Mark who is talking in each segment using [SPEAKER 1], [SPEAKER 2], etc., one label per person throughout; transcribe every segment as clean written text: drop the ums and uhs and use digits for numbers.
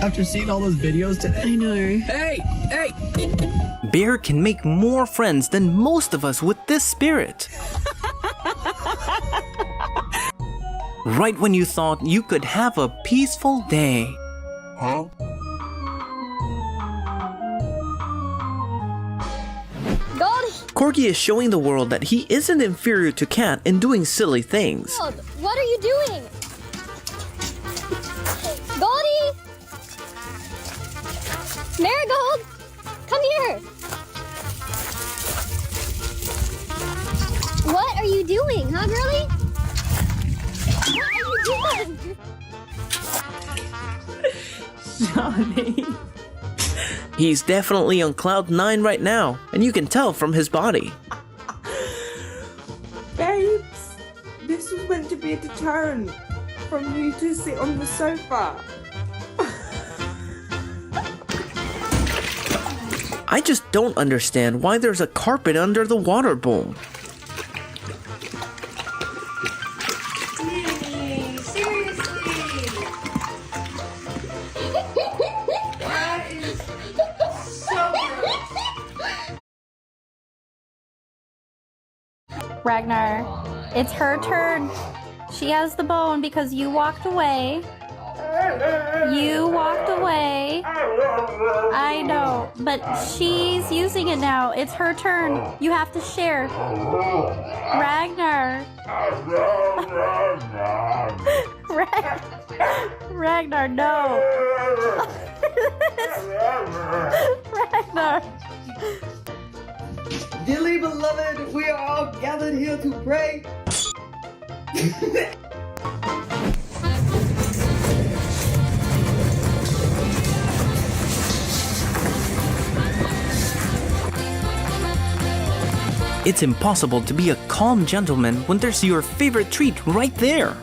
[SPEAKER 1] After seeing all those videos today.
[SPEAKER 2] I know.
[SPEAKER 1] Hey!
[SPEAKER 3] Bear can make more friends than most of us with this spirit. Right when you thought you could have a peaceful day.
[SPEAKER 4] Huh?
[SPEAKER 5] Goldie!
[SPEAKER 3] Quirky is showing the world that he isn't inferior to Cat in doing silly things.
[SPEAKER 5] Gold, what are you doing? Goldie! Marigold! Come here! What are you doing, huh, girlie? What are you doing?
[SPEAKER 2] Johnny.
[SPEAKER 3] He's definitely on cloud 9 right now, and you can tell from his body.
[SPEAKER 6] Babes, this was meant to be a deterrent from you to sit on the sofa.
[SPEAKER 3] I just don't understand why there's a carpet under the water bowl.
[SPEAKER 7] Ragnar, it's her turn. She has the bone because you walked away. You walked away. I know, but she's using it now. It's her turn. You have to share. Ragnar. Ragnar, no. Ragnar.
[SPEAKER 6] Dearly beloved, we are all gathered here to pray.
[SPEAKER 3] It's impossible to be a calm gentleman when there's your favorite treat right there.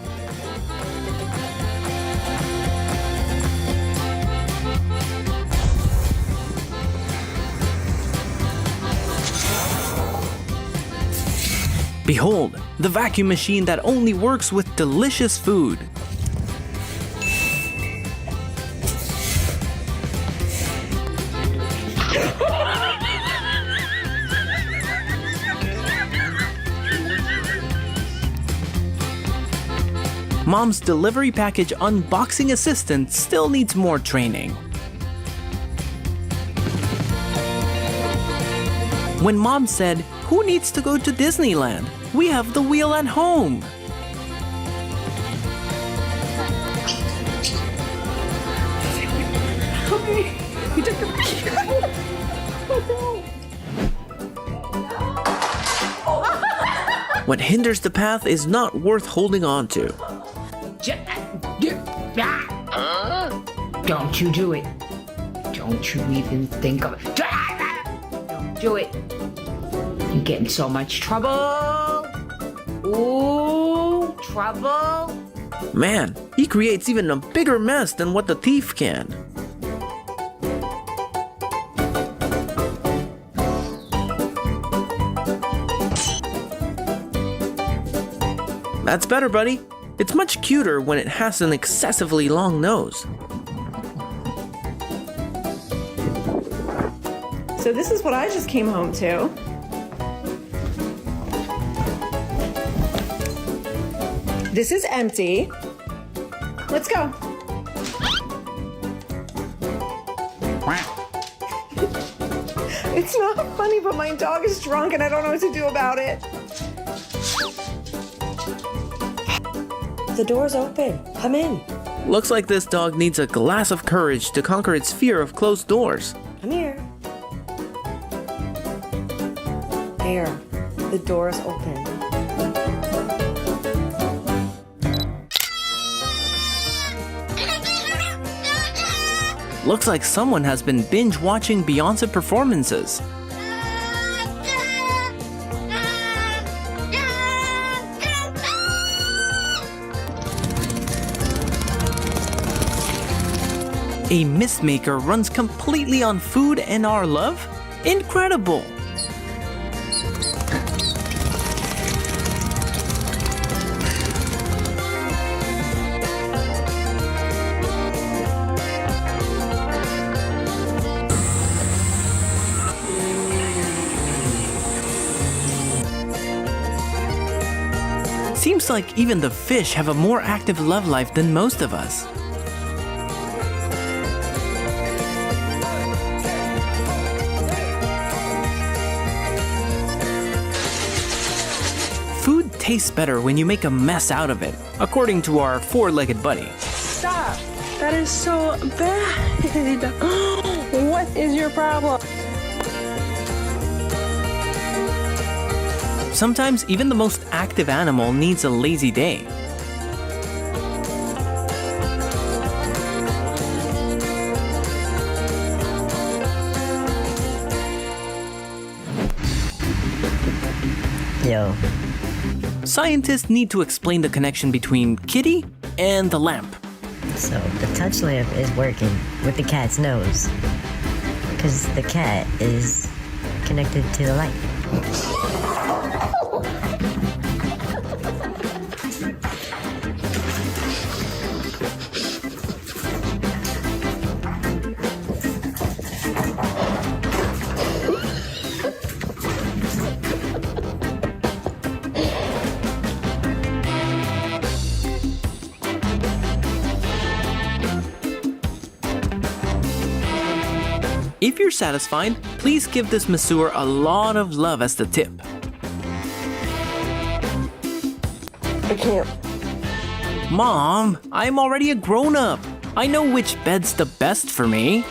[SPEAKER 3] Behold, the vacuum machine that only works with delicious food. Mom's delivery package unboxing assistant still needs more training. When Mom said, "Who needs to go to Disneyland? We have the wheel at home." What hinders the path is not worth holding on to.
[SPEAKER 8] Don't you do it. Don't you even think of it. Don't do it. You get in so much trouble. Ooh, trouble.
[SPEAKER 3] Man, he creates even a bigger mess than what the thief can. That's better, buddy. It's much cuter when it has an excessively long nose.
[SPEAKER 2] So this is what I just came home to. This is empty. Let's go. It's not funny, but my dog is drunk and I don't know what to do about it.
[SPEAKER 9] The door's open. Come in.
[SPEAKER 3] Looks like this dog needs a glass of courage to conquer its fear of closed doors.
[SPEAKER 9] Come here. There. The door's open.
[SPEAKER 3] Looks like someone has been binge watching Beyonce performances. A mist maker runs completely on food and our love? Incredible! seems like even the fish have a more active love life than most of us. Food tastes better when you make a mess out of it, according to our four-legged buddy.
[SPEAKER 6] Stop! That is so bad. What is your problem?
[SPEAKER 3] Sometimes even the most active animal needs a lazy day.
[SPEAKER 4] Yo.
[SPEAKER 3] Scientists need to explain the connection between Kitty and the lamp.
[SPEAKER 4] So the touch lamp is working with the cat's nose. Because the cat is connected to the light.
[SPEAKER 3] If you're satisfied, please give this masseur a lot of love as the tip.
[SPEAKER 6] I can't.
[SPEAKER 3] Mom, I'm already a grown-up. I know which bed's the best for me.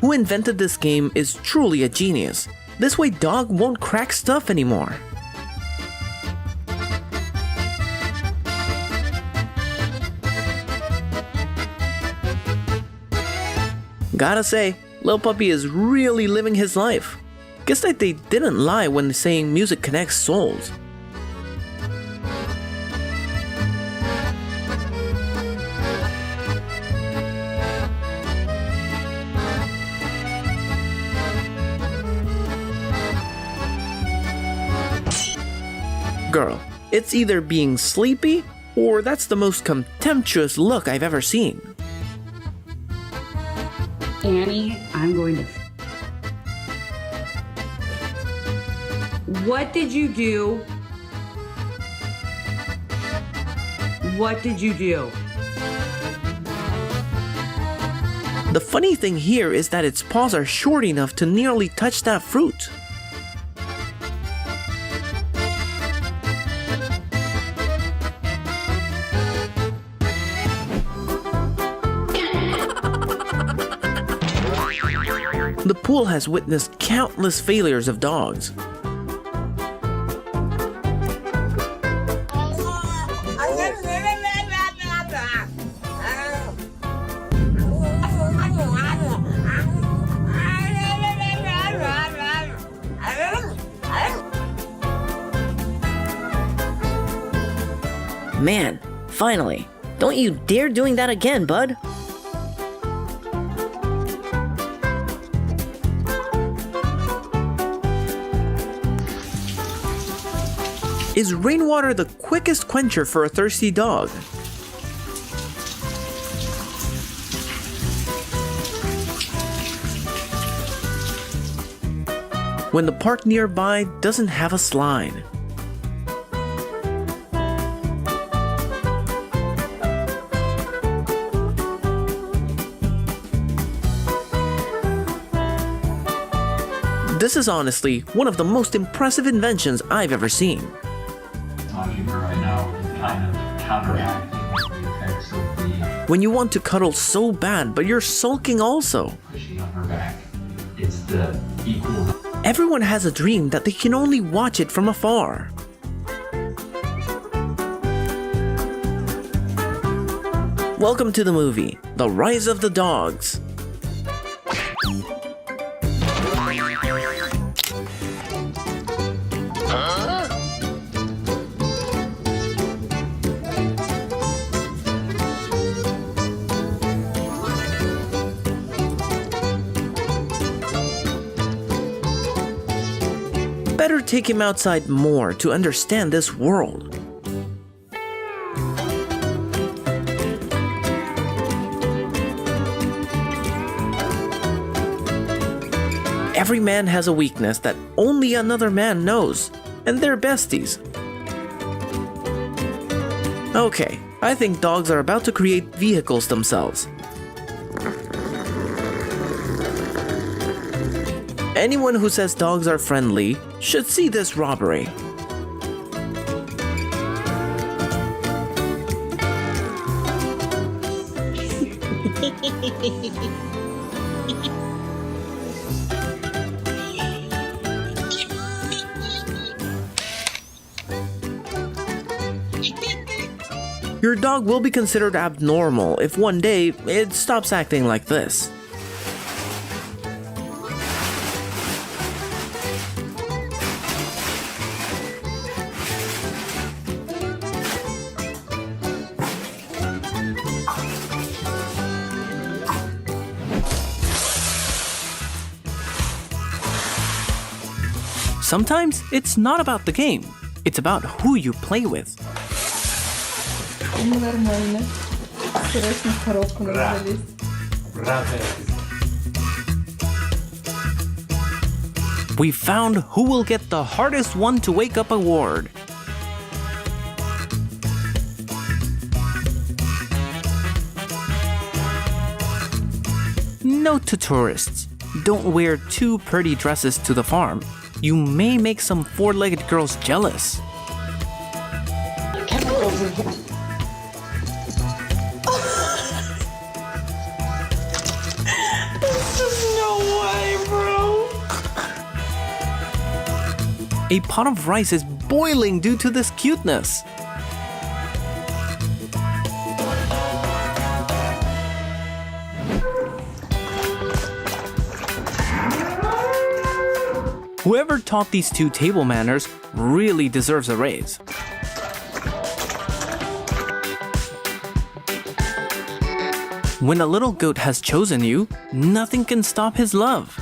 [SPEAKER 3] Who invented this game is truly a genius. This way dog won't crack stuff anymore. Gotta say, Lil Puppy is really living his life. Guess that they didn't lie when saying music connects souls. Girl, it's either being sleepy or that's the most contemptuous look I've ever seen.
[SPEAKER 8] Annie, I'm going to... What did you do? What did you do?
[SPEAKER 3] The funny thing here is that its paws are short enough to nearly touch that fruit. The pool has witnessed countless failures of dogs.
[SPEAKER 4] Man, finally. Don't you dare doing that again, bud.
[SPEAKER 3] Is rainwater the quickest quencher for a thirsty dog? When the park nearby doesn't have a slide. This is honestly one of the most impressive inventions I've ever seen. When you want to cuddle so bad, but you're sulking also. Everyone has a dream that they can only watch it from afar. Welcome to the movie, The Rise of the Dogs. Better take him outside more to understand this world. Every man has a weakness that only another man knows, and they're besties. Okay, I think dogs are about to create vehicles themselves. Anyone who says dogs are friendly should see this robbery. Your dog will be considered abnormal if one day it stops acting like this. Sometimes it's not about the game, it's about who you play with. We found who will get the hardest one to wake up award. Note to tourists, don't wear too pretty dresses to the farm. You may make some four-legged girls jealous. A pot of rice is boiling due to this cuteness. Whoever taught these two table manners really deserves a raise. When a little goat has chosen you, nothing can stop his love.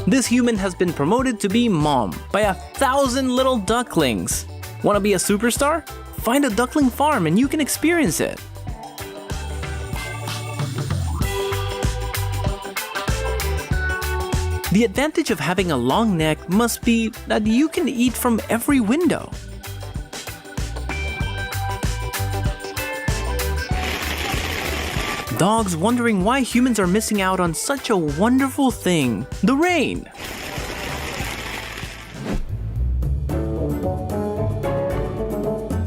[SPEAKER 3] This human has been promoted to be mom by 1,000 little ducklings. Want to be a superstar? Find a duckling farm and you can experience it. The advantage of having a long neck must be that you can eat from every window. Dogs wondering why humans are missing out on such a wonderful thing, the rain.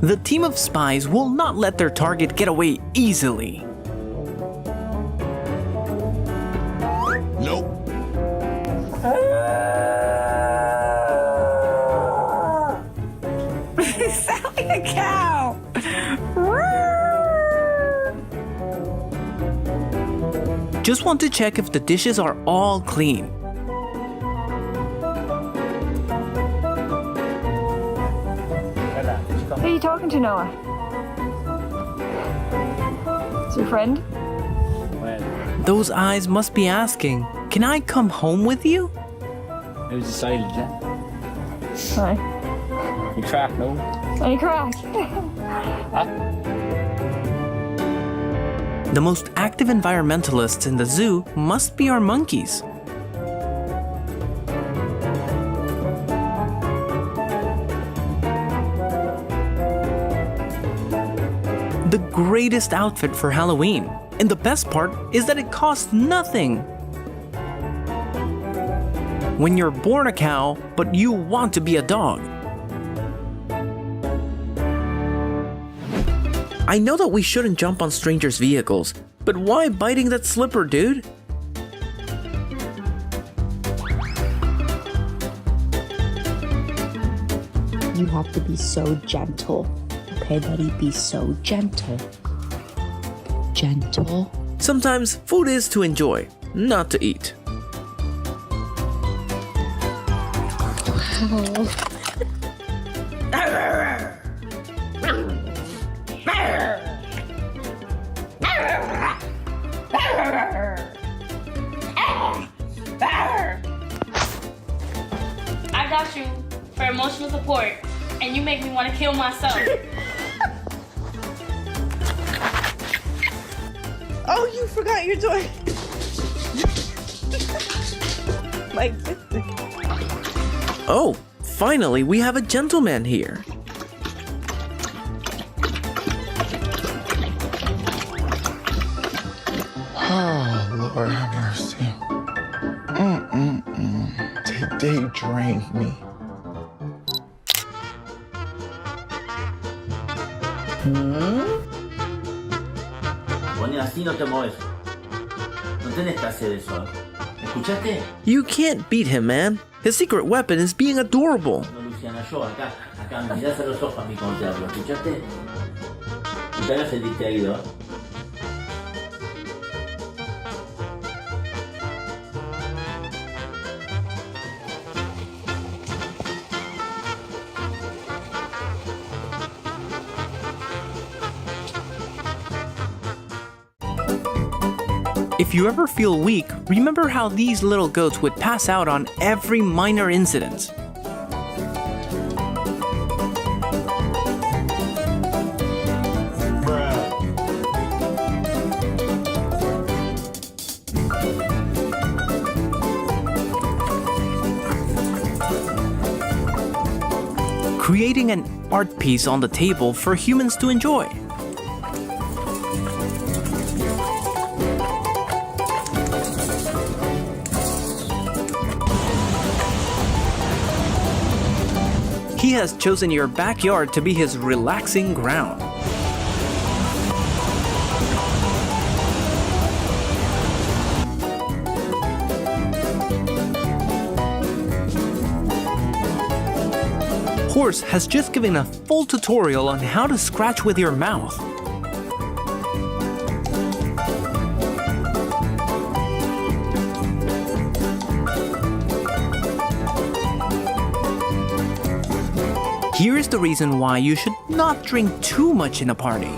[SPEAKER 3] The team of spies will not let their target get away easily.
[SPEAKER 10] Nope.
[SPEAKER 2] You sound like a cow.
[SPEAKER 3] Just want to check if the dishes are all clean.
[SPEAKER 11] Who are you talking to, Noah? It's your friend?
[SPEAKER 3] Those eyes must be asking, can I come home with you?
[SPEAKER 12] It was silent, yeah?
[SPEAKER 11] Hi.
[SPEAKER 12] You crack, no?
[SPEAKER 11] Are you crack?
[SPEAKER 3] The most active environmentalists in the zoo must be our monkeys. The greatest outfit for Halloween. And the best part is that it costs nothing. When you're born a cow, but you want to be a dog. I know that we shouldn't jump on strangers' vehicles, but why biting that slipper, dude?
[SPEAKER 13] You have to be so gentle. Okay, buddy, be so gentle. Gentle.
[SPEAKER 3] Sometimes food is to enjoy, not to eat.
[SPEAKER 13] Wow.
[SPEAKER 5] I got you for more. emotional support, and you make me want to kill myself.
[SPEAKER 2] Oh, you forgot your toy. My goodness.
[SPEAKER 3] Oh, finally we have a gentleman here.
[SPEAKER 10] Oh, Lord have mercy. They drained me.
[SPEAKER 12] Bonnie, así no te mueves. No tienes que hacer eso. ¿Escuchaste?
[SPEAKER 3] You can't beat him, man. His secret weapon is being adorable.
[SPEAKER 12] No, Luciana, yo acá, me miras a los ojos a mí cuando te hablo. ¿Escuchaste? No te hagas el distraído.
[SPEAKER 3] If you ever feel weak, remember how these little goats would pass out on every minor incident. Creating an art piece on the table for humans to enjoy. He has chosen your backyard to be his relaxing ground. Horse has just given a full tutorial on how to scratch with your mouth. Here is the reason why you should not drink too much in a party.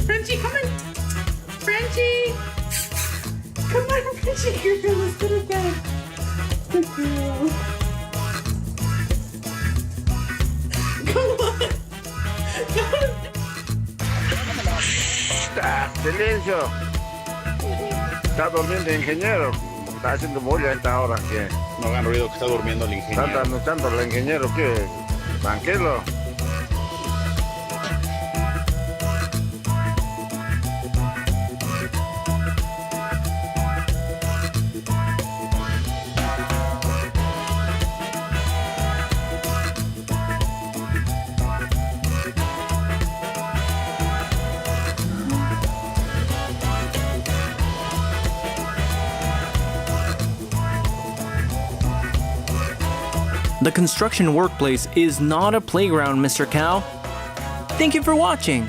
[SPEAKER 2] Frenchie, come on. Frenchie. Come on, Frenchie. Girl, let's go to bed. Good girl. Come on.
[SPEAKER 14] Silencio. Está durmiendo el ingeniero. Está haciendo bulla a esta hora. ¿Qué?
[SPEAKER 15] No hagan ruido, que está durmiendo el ingeniero.
[SPEAKER 14] Está anunciando el ingeniero. ¿Qué? Tranquilo.
[SPEAKER 3] The construction workplace is not a playground, Mr. Cow. Thank you for watching.